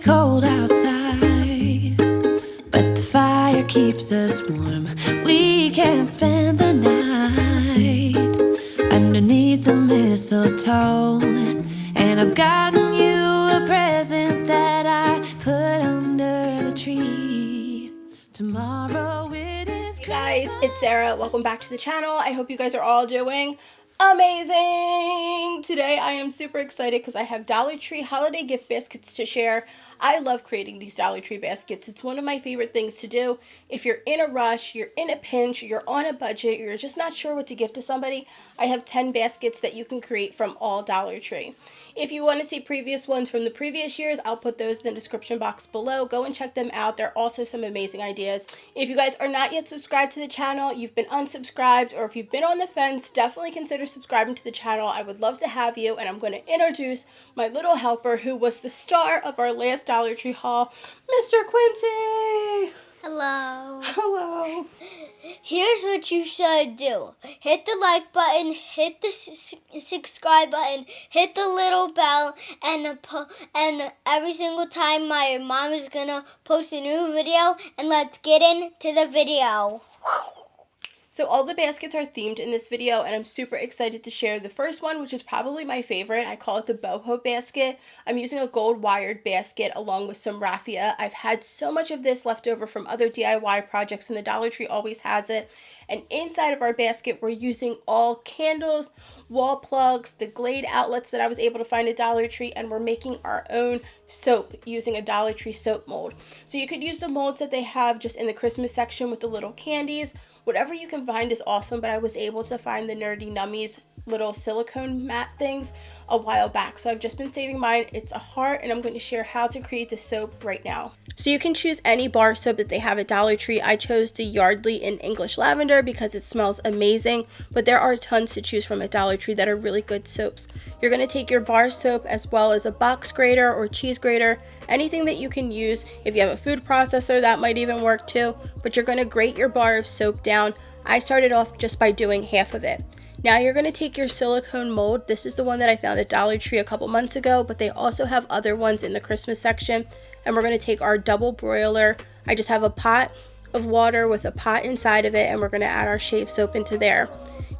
cold outside, but the fire keeps us warm. We can spend the night underneath the mistletoe. And I've gotten you a present that I put under the tree. Tomorrow it is Hey guys, it's Sarah. Welcome back to the channel. I hope you guys are all doing amazing. Today I am super excited because I have Dollar Tree holiday gift baskets to share. I love creating these Dollar Tree baskets. It's one of my favorite things to do. If you're in a rush, you're in a pinch, you're on a budget, you're just not sure what to gift to somebody, I have 10 baskets that you can create from all Dollar Tree. If you want to see previous ones from the previous years, I'll put those in the description box below. Go and check them out. There are also some amazing ideas. If you guys are not yet subscribed to the channel, you've been unsubscribed, or if you've been on the fence, definitely consider subscribing to the channel. I would love to have you, and I'm going to introduce my little helper who was the star of our last Dollar Tree haul, Mr. Quincy. Hello. Hello. Here's what you should do. Hit the like button, hit the subscribe button, hit the little bell, and every single time my mom is going to post a new video, and let's get into the video. So all the baskets are themed in this video, and I'm super excited to share the first one, which is probably my favorite. I call it the Boho Basket. I'm using a gold wired basket along with some raffia. I've had so much of this left over from other DIY projects, and the Dollar Tree always has it. And inside of our basket, we're using all candles, wall plugs, the Glade outlets that I was able to find at Dollar Tree, and we're making our own soap using a Dollar Tree soap mold. So you could use the molds that they have just in the Christmas section with the little candies. Whatever you can find is awesome, but I was able to find the Nerdy Nummies little silicone mat things a while back. So I've just been saving mine. It's a heart, and I'm going to share how to create the soap right now. So you can choose any bar soap that they have at Dollar Tree. I chose the Yardley in English Lavender because it smells amazing, but there are tons to choose from at Dollar Tree that are really good soaps. You're going to take your bar soap as well as a box grater or cheese grater, anything that you can use. If you have a food processor, that might even work too, but you're going to grate your bar of soap down. I started off just by doing half of it. Now you're going to take your silicone mold. This is the one that I found at Dollar Tree a couple months ago, but they also have other ones in the Christmas section. And we're going to take our double broiler. I just have a pot of water with a pot inside of it, and we're going to add our shave soap into there.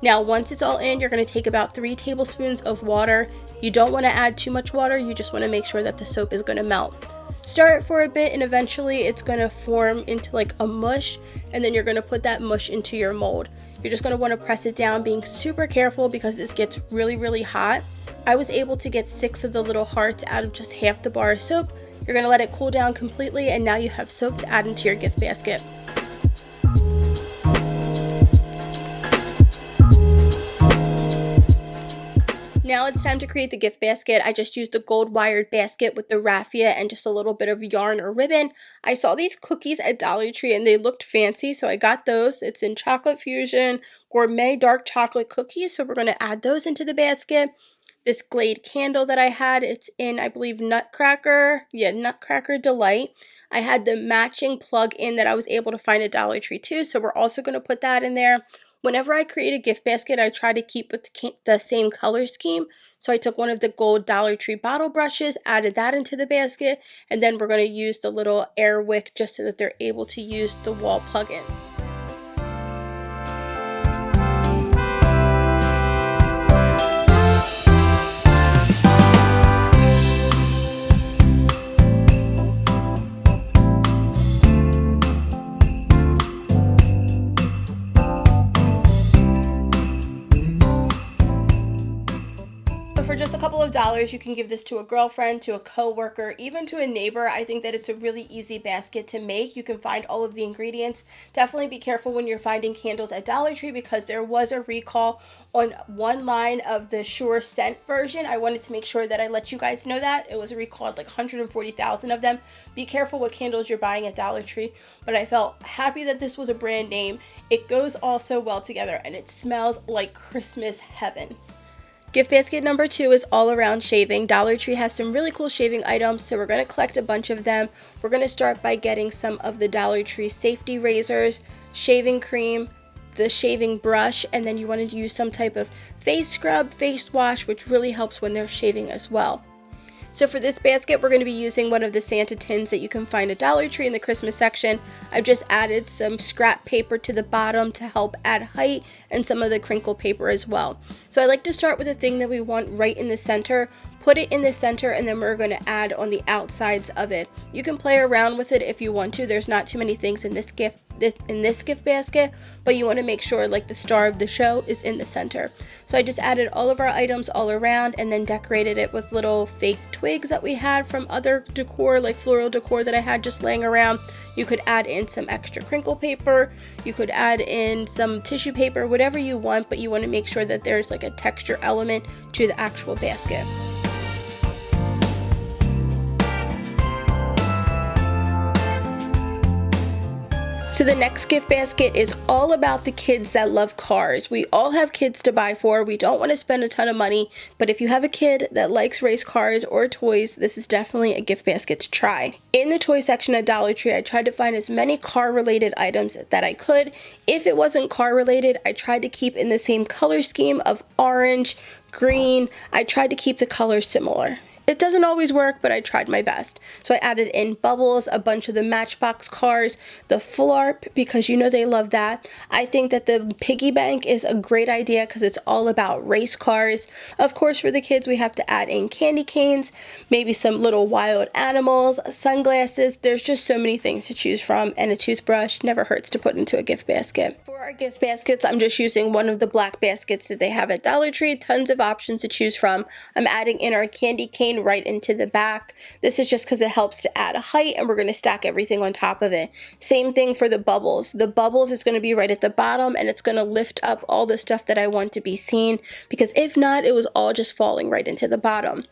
Now once it's all in, you're going to take about 3 tablespoons of water. You don't want to add too much water. You just want to make sure that the soap is going to melt. Stir it for a bit, and eventually it's going to form into like a mush, and then you're going to put that mush into your mold. You're just going to want to press it down, being super careful because this gets really, really hot. I was able to get 6 of the little hearts out of just half the bar of soap. You're going to let it cool down completely, and now you have soap to add into your gift basket. Now it's time to create the gift basket. I just used the gold wired basket with the raffia and just a little bit of yarn or ribbon. I saw these cookies at Dollar Tree and they looked fancy, so I got those. It's in Chocolate Fusion Gourmet Dark Chocolate Cookies, so we're going to add those into the basket. This Glade candle that I had, it's in, I believe, Nutcracker Delight. I had the matching plug-in that I was able to find at Dollar Tree too, so we're also going to put that in there. Whenever I create a gift basket, I try to keep with the same color scheme. So I took one of the gold Dollar Tree bottle brushes, added that into the basket, and then we're going to use the little air wick just so that they're able to use the wall plug-in. For just a couple of dollars, you can give this to a girlfriend, to a coworker, even to a neighbor. I think that it's a really easy basket to make. You can find all of the ingredients. Definitely be careful when you're finding candles at Dollar Tree because there was a recall on one line of the Sure Scent version. I wanted to make sure that I let you guys know that. It was recalled like 140,000 of them. Be careful what candles you're buying at Dollar Tree, but I felt happy that this was a brand name. It goes all so well together and it smells like Christmas heaven. Gift basket number 2 is all around shaving. Dollar Tree has some really cool shaving items, so we're going to collect a bunch of them. We're going to start by getting some of the Dollar Tree safety razors, shaving cream, the shaving brush, and then you want to use some type of face scrub, face wash, which really helps when they're shaving as well. So for this basket, we're going to be using one of the Santa tins that you can find at Dollar Tree in the Christmas section. I've just added some scrap paper to the bottom to help add height and some of the crinkle paper as well. So I like to start with the thing that we want right in the center, put it in the center, and then we're going to add on the outsides of it. You can play around with it if you want to. There's not too many things in this gift basket, but you want to make sure like the star of the show is in the center. So I just added all of our items all around and then decorated it with little fake twigs that we had from other decor, like floral decor that I had just laying around. You could add in some extra crinkle paper, you could add in some tissue paper, whatever you want, but you want to make sure that there's like a texture element to the actual basket. So the next gift basket is all about the kids that love cars. We all have kids to buy for. We don't want to spend a ton of money, but if you have a kid that likes race cars or toys, this is definitely a gift basket to try. In the toy section at Dollar Tree, I tried to find as many car-related items that I could. If it wasn't car-related, I tried to keep in the same color scheme of orange, green. I tried to keep the colors similar. It doesn't always work, but I tried my best. So I added in Bubbles, a bunch of the Matchbox cars, the Flarp, because you know they love that. I think that the piggy bank is a great idea because it's all about race cars. Of course, for the kids, we have to add in candy canes, maybe some little wild animals, sunglasses. There's just so many things to choose from, and a toothbrush never hurts to put into a gift basket. For our gift baskets, I'm just using one of the black baskets that they have at Dollar Tree. Tons of options to choose from. I'm adding in our candy cane right into the back. This is just because it helps to add a height, and we're going to stack everything on top of it. Same thing for the Bubbles. The Bubbles is going to be right at the bottom, and it's going to lift up all the stuff that I want to be seen, because if not, it was all just falling right into the bottom.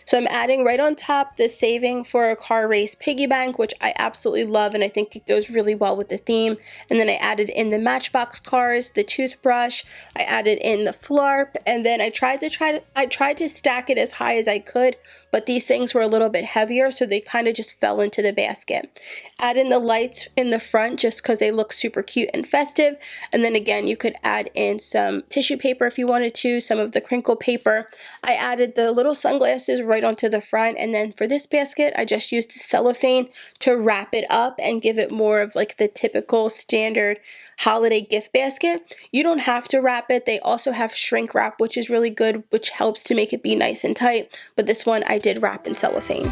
So I'm adding right on top the Saving for a Car Race piggy bank, which I absolutely love, and I think it goes really well with the theme. And then I added in the Matchbox cars, the toothbrush, I added in the Flarp, and then I tried to stack it as high as I could, but these things were a little bit heavier, so they kind of just fell into the basket. Add in the lights in the front just because they look super cute and festive, and then again you could add in some tissue paper if you wanted to, some of the crinkle paper. I added the little sunglasses right onto the front, and then for this basket I just used the cellophane to wrap it up and give it more of like the typical standard holiday gift basket. You don't have to wrap it. They also have shrink wrap, which is really good, which helps to make it be nice and tight, but this one I did wrap in cellophane.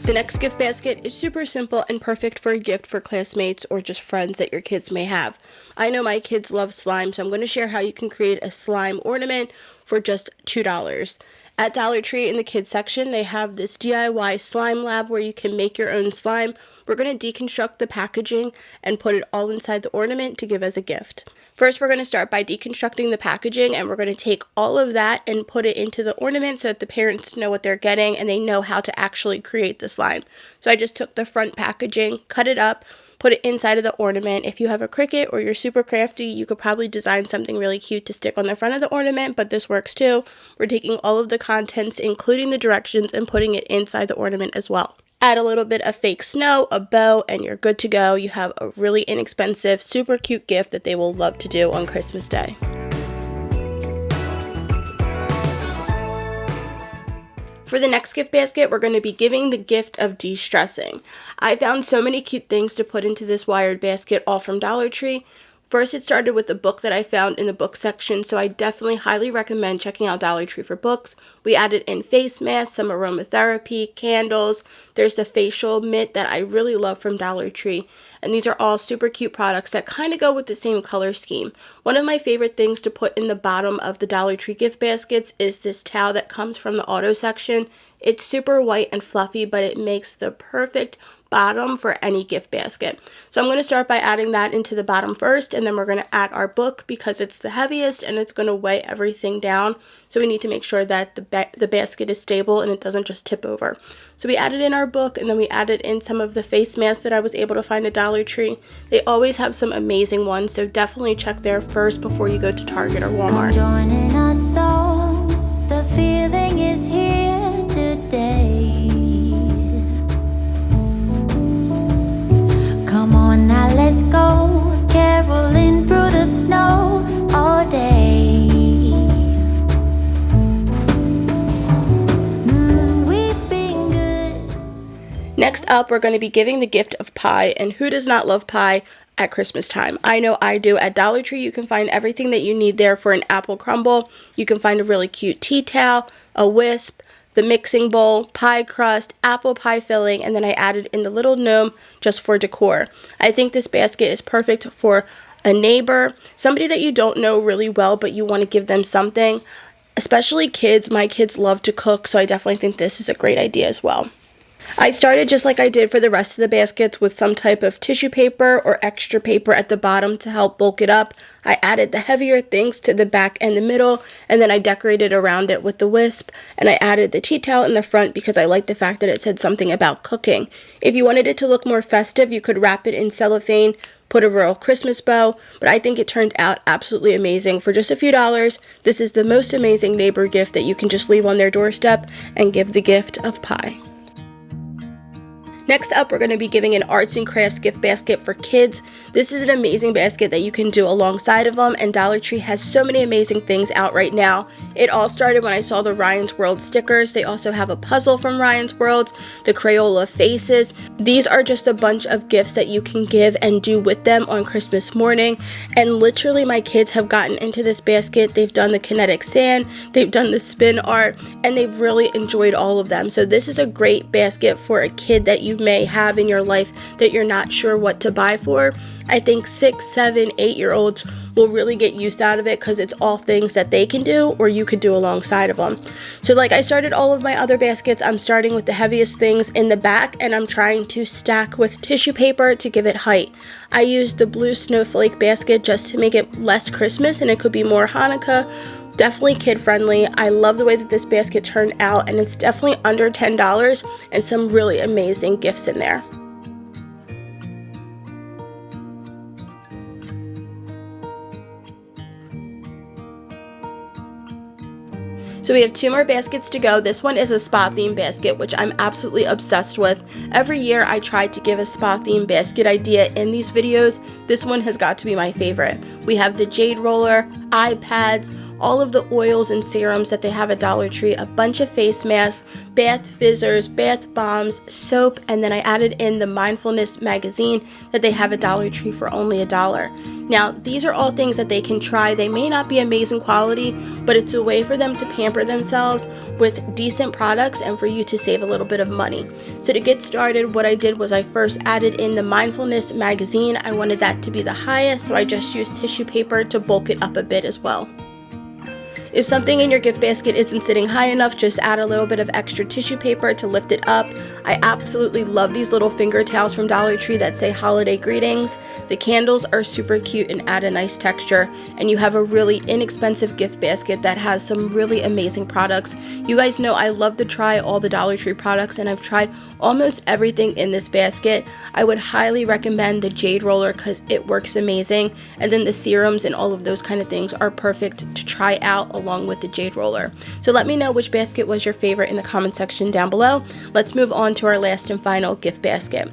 The next gift basket is super simple and perfect for a gift for classmates or just friends that your kids may have. I know my kids love slime, so I'm going to share how you can create a slime ornament for just $2. At Dollar Tree in the kids section, they have this DIY slime lab where you can make your own slime. We're going to deconstruct the packaging and put it all inside the ornament to give as a gift. First, we're going to start by deconstructing the packaging, and we're going to take all of that and put it into the ornament so that the parents know what they're getting and they know how to actually create the slime. So I just took the front packaging, cut it up, put it inside of the ornament. If you have a Cricut or you're super crafty, you could probably design something really cute to stick on the front of the ornament, but this works too. We're taking all of the contents, including the directions, and putting it inside the ornament as well. Add a little bit of fake snow, a bow, and you're good to go. You have a really inexpensive, super cute gift that they will love to do on Christmas Day. For the next gift basket, we're going to be giving the gift of de-stressing. I found so many cute things to put into this wired basket, all from Dollar Tree. First, it started with a book that I found in the book section, so I definitely highly recommend checking out Dollar Tree for books. We added in face masks, some aromatherapy, candles. There's the facial mitt that I really love from Dollar Tree. And these are all super cute products that kind of go with the same color scheme. One of my favorite things to put in the bottom of the Dollar Tree gift baskets is this towel that comes from the auto section. It's super white and fluffy, but it makes the perfect bottom for any gift basket. So I'm going to start by adding that into the bottom first, and then we're going to add our book because it's the heaviest and it's going to weigh everything down. So we need to make sure that the basket is stable and it doesn't just tip over. So we added in our book, and then we added in some of the face masks that I was able to find at Dollar Tree. They always have some amazing ones, so definitely check there first before you go to Target or Walmart. Joining us all, the feeling is here today. Come on now, let's go, caroling through the snow all day. We've been good. Next up, we're going to be giving the gift of pie, and who does not love pie at Christmas time? I know I do. At Dollar Tree, you can find everything that you need there for an apple crumble. You can find a really cute tea towel, a wisp, the mixing bowl, pie crust, apple pie filling, and then I added in the little gnome just for decor. I think this basket is perfect for a neighbor, somebody that you don't know really well, but you want to give them something. Especially kids. My kids love to cook, so I definitely think this is a great idea as well. I started just like I did for the rest of the baskets with some type of tissue paper or extra paper at the bottom to help bulk it up. I added the heavier things to the back and the middle, and then I decorated around it with the wisp, and I added the tea towel in the front because I liked the fact that it said something about cooking. If you wanted it to look more festive, you could wrap it in cellophane, put a royal Christmas bow, but I think it turned out absolutely amazing. For just a few dollars, this is the most amazing neighbor gift that you can just leave on their doorstep and give the gift of pie. Next up, we're going to be giving an arts and crafts gift basket for kids. This is an amazing basket that you can do alongside of them, and Dollar Tree has so many amazing things out right now. It all started when I saw the Ryan's World stickers. They also have a puzzle from Ryan's World, the Crayola faces. These are just a bunch of gifts that you can give and do with them on Christmas morning, and literally my kids have gotten into this basket. They've done the kinetic sand, they've done the spin art, and they've really enjoyed all of them. So this is a great basket for a kid that you may have in your life that you're not sure what to buy for. I think 6, 7, 8-year-olds will really get used out of it because it's all things that they can do or you could do alongside of them. So like I started all of my other baskets, I'm starting with the heaviest things in the back, and I'm trying to stack with tissue paper to give it height. I used the blue snowflake basket just to make it less Christmas and it could be more Hanukkah. Definitely kid friendly. I love the way that this basket turned out, and it's definitely under $10 and some really amazing gifts in there. So we have 2 more baskets to go. This one is a spa theme basket, which I'm absolutely obsessed with. Every year I try to give a spa theme basket idea in these videos. This one has got to be my favorite. We have the jade roller, eye pads, all of the oils and serums that they have at Dollar Tree, a bunch of face masks, bath fizzers, bath bombs, soap, and then I added in the mindfulness magazine that they have at Dollar Tree for only $1. Now, these are all things that they can try. They may not be amazing quality, but it's a way for them to pamper themselves with decent products and for you to save a little bit of money. So to get started, what I did was I first added in the mindfulness magazine. I wanted that to be the highest, so I just used tissue paper to bulk it up a bit as well. If something in your gift basket isn't sitting high enough, just add a little bit of extra tissue paper to lift it up. I absolutely love these little finger towels from Dollar Tree that say holiday greetings. The candles are super cute and add a nice texture, and you have a really inexpensive gift basket that has some really amazing products. You guys know I love to try all the Dollar Tree products, and I've tried almost everything in this basket. I would highly recommend the jade roller because it works amazing, and then the serums and all of those kind of things are perfect to try out along with the jade roller. So let me know which basket was your favorite in the comment section down below. Let's move on to our last and final gift basket.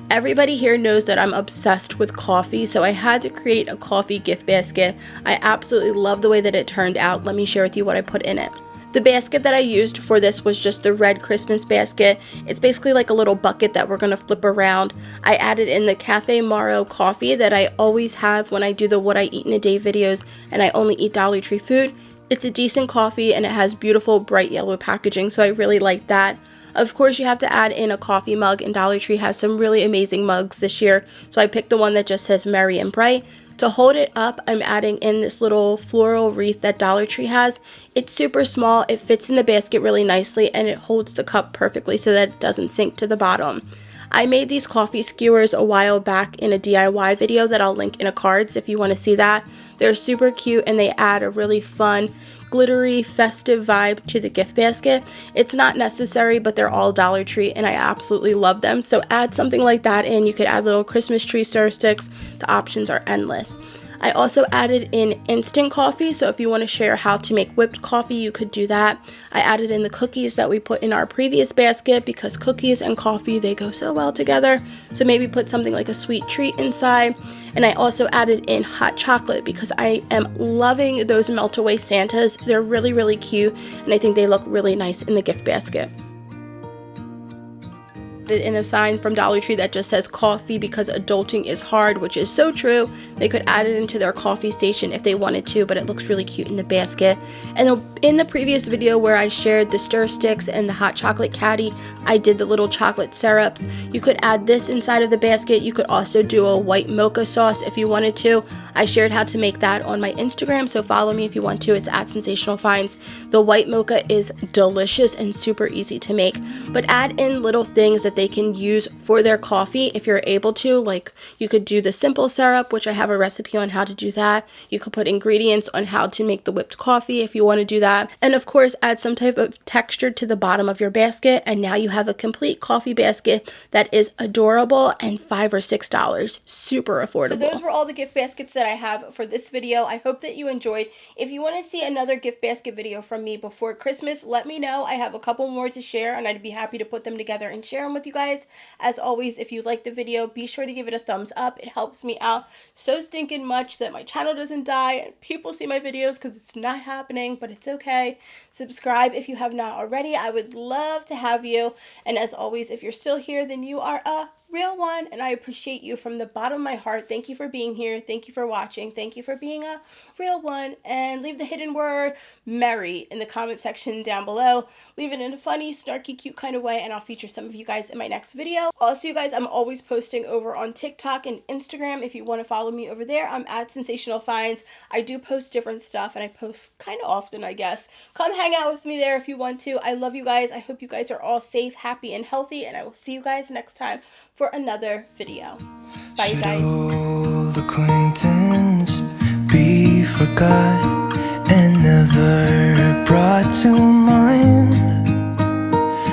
Everybody here knows that I'm obsessed with coffee, so I had to create a coffee gift basket. I absolutely love the way that it turned out. Let me share with you what I put in it. The basket that I used for this was just the red Christmas basket. It's basically like a little bucket that we're going to flip around. I added in the Cafe Maro coffee that I always have when I do the What I Eat in a Day videos and I only eat Dollar Tree food. It's a decent coffee and it has beautiful bright yellow packaging, so I really like that. Of course, you have to add in a coffee mug, and Dollar Tree has some really amazing mugs this year, so I picked the one that just says Merry and Bright. To hold it up, I'm adding in this little floral wreath that Dollar Tree has. It's super small, it fits in the basket really nicely, and it holds the cup perfectly so that it doesn't sink to the bottom. I made these coffee skewers a while back in a DIY video that I'll link in the cards if you want to see that. They're super cute and they add a really fun, glittery, festive vibe to the gift basket. It's not necessary, but they're all Dollar Tree and I absolutely love them. So add something like that in. You could add little Christmas tree stir sticks. The options are endless. I also added in instant coffee, so if you want to share how to make whipped coffee, you could do that. I added in the cookies that we put in our previous basket because cookies and coffee, they go so well together. So maybe put something like a sweet treat inside. And I also added in hot chocolate because I am loving those melt away Santas. They're really, really cute, and I think they look really nice in the gift basket. In a sign from Dollar Tree that just says coffee because adulting is hard, which is so true. They could add it into their coffee station if they wanted to, but it looks really cute in the basket. And in the previous video where I shared the stir sticks and the hot chocolate caddy, I did the little chocolate syrups. You could add this inside of the basket. You could also do a white mocha sauce if you wanted to. I shared how to make that on my Instagram, so follow me if you want to. It's at Sensational Finds. The white mocha is delicious and super easy to make, but add in little things that they can use for their coffee if you're able to. Like you could do the simple syrup, which I have a recipe on how to do that. You could put ingredients on how to make the whipped coffee if you want to do that. And of course, add some type of texture to the bottom of your basket, and now you have a complete coffee basket that is adorable and $5 or $6. Super affordable. So those were all the gift baskets that I have for this video. I hope that you enjoyed. If you want to see another gift basket video from me before Christmas, let me know. I have a couple more to share and I'd be happy to put them together and share them with you guys. As always, if you like the video, be sure to give it a thumbs up. It helps me out so stinking much that my channel doesn't die and people see my videos, because it's not happening, but it's okay. Subscribe if you have not already. I would love to have you. And as always, if you're still here, then you are a real one, and I appreciate you from the bottom of my heart. Thank you for being here. Thank you for watching. Thank you for being a real one. And leave the hidden word Merry in the comment section down below. Leave it in a funny, snarky, cute kind of way, and I'll feature some of you guys in my next video. Also, you guys, I'm always posting over on TikTok and Instagram. If you want to follow me over there, I'm at Sensational Finds. I do post different stuff, and I post kind of often, I guess. Come hang out with me there if you want to. I love you guys. I hope you guys are all safe, happy, and healthy, and I will see you guys next time for another video. Bye, you guys. Should old acquaintance be forgot and never brought to mind?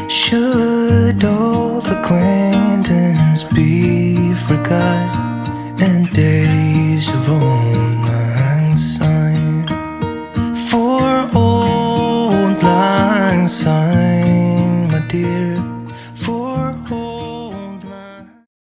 Should old acquaintance be forgot and days of old